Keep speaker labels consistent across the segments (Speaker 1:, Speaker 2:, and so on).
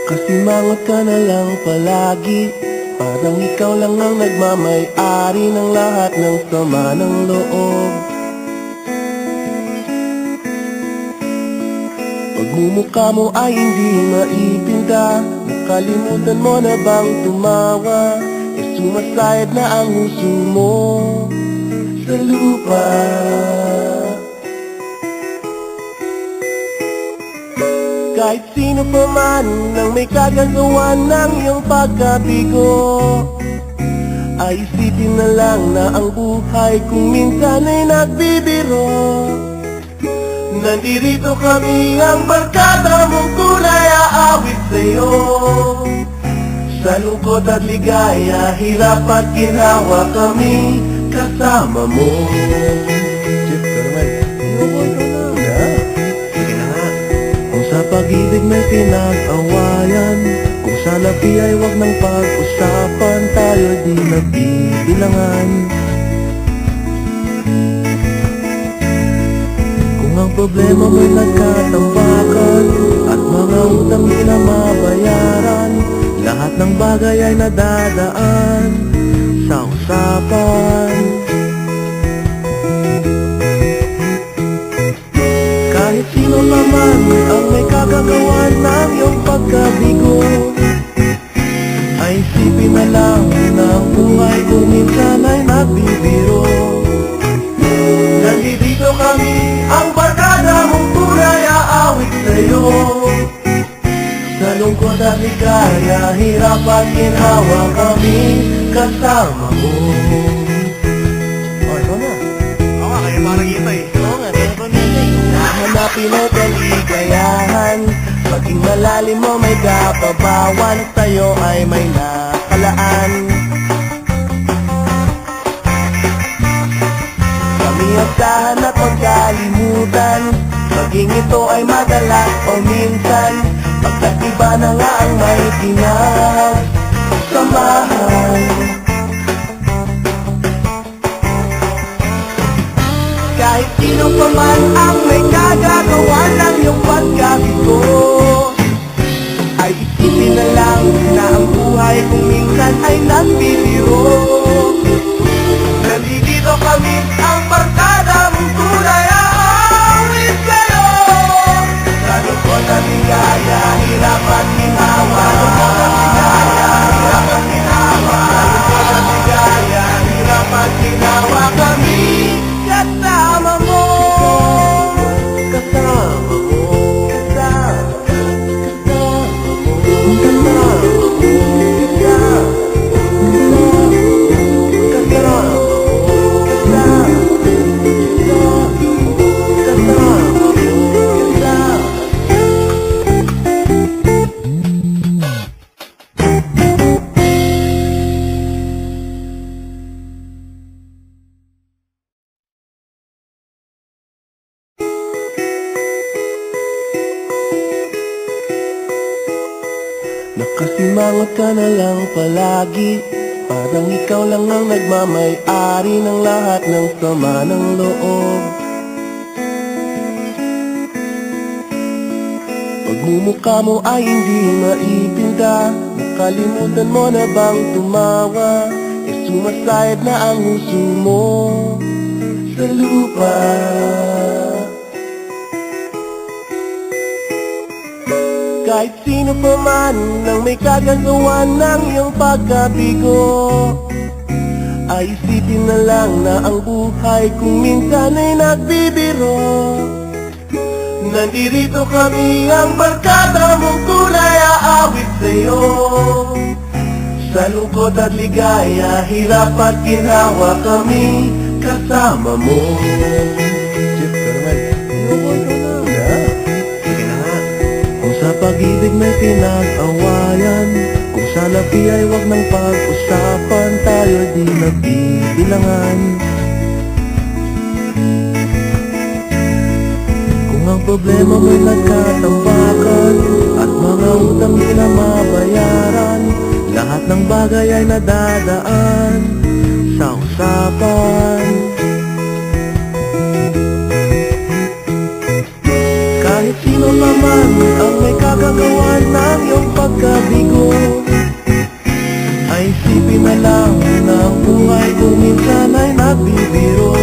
Speaker 1: Nakasimangot ka na lang palagi, parang ikaw lang ang nagmamay-ari ng lahat ng sama ng loob. Pagmumukha mo ay hindi maipinta, nakalimutan mo na bang tumawa? Sumasayad na ang huso mo sa lupa. Kahit sino pa man ang may kagagawan ng iyong pagkabigo, ay isipin na lang na ang buhay kung minsan ay nagbibiro. Nandirito kami ang barkada mong tunay aawit sa'yo. Sa lungkot at ligaya, hirap at ginawa kami kasama mo. Jeff, ka naman. Inuboy ka na. Sige na nga. Kung sa pag-ibig may pinag-awayan, kung sa labi ay wag nang pag-usapan, tayo di nagbibilangan. Kung ang problema mo'y nagkatambakan at mga utang di na mabayaran, lahat ng bagay ay nadadaan sa usapan. Kahit sino naman ang may kagagawan ng iyong pagkabigo, ay isipin na lang na ang buhay kung minsan ay nagbibiro. Nandito kami, ang barkada mong tunay aawit sa'yo. Sa lungkot at ligaya, hirap at ginawa kami kasama mo. Oh, ikaw na.
Speaker 2: Oo nga, kaya parang kita eh.
Speaker 1: Oo nga, kaya pa nila eh. Nahanapin ang kaligayahan, maging malalim mo may kapabawan, sa'yo ay may nakalaan. Kami asahan at magkalimutan, maging ito ay madalas o minsan, pagkat iba na nga ang may pinagsamahan. Kahit sino pa man ang may kagagawa ng iyong pagkabigo, ay isipin na lang na ang buhay kung minsan ay nagbibiro. Nandito kami, ang barkada mong tunay aawit sa'yo. Sa lungkot at ligaya, hirap at ginawa. Sa lungkot at ligaya, hirap at ginawa. Sa lungkot at ligaya, hirap at ginawa kami kasama mo. Kasama mo. Nakasimangot ka na lang palagi, parang ikaw lang ang nagmamay-ari ng lahat ng sama ng loob. Pagmumukha mo ay hindi maipinta, nakalimutan mo na bang tumawa? Sumasayad na ang huso mo sa lupa. Kahit sino pa man ang may kagagawan ng iyong pagkabigo, ay isipin na lang na ang buhay kung minsan ay nagbibiro. Nandirito kami, ang barkada mong tunay aawit sa'yo. Sa lungkot at ligaya, hirap at ginawa kami kasama mo. Jeff, ka naman. Inuboy ka na. Sige na nga. Kung sa pag-ibig may pinag-awayan, kung sa labi ay wag nang pag-usapan, tayo di nagbibilangan. Kung ang problema mo'y nagkatambakan at mga utang di na mabayaran, lahat ng bagay ay nadadaan sa usapan. Kahit sino naman ang may kagagawan ng iyong pagkabigo, kung minsan ay nagbibiro.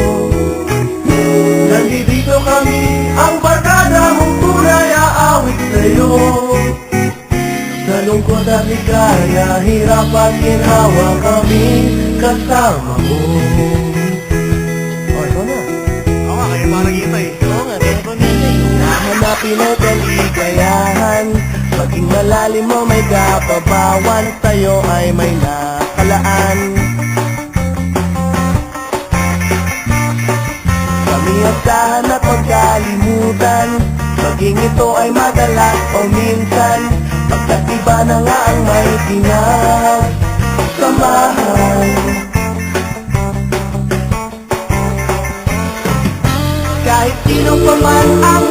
Speaker 1: Nandito kami, ang barkada mong tunay aawit sa'yo. Sa lungkot at ligaya, hirap at ginhawa kami kasama mo. Oh, ikaw na.
Speaker 2: Oo nga, kayo parang kita eh.
Speaker 1: Oo nga, kaya pa minsan hanapin ang kaligayahan. Maging malalim mo may kapabawan, sa'yo ay may nakalaan. Kami asahan at magkalimutan, maging ito ay madalas o minsan, pagkat iba na nga ang may pinagsamahan. Kahit sino pa man ang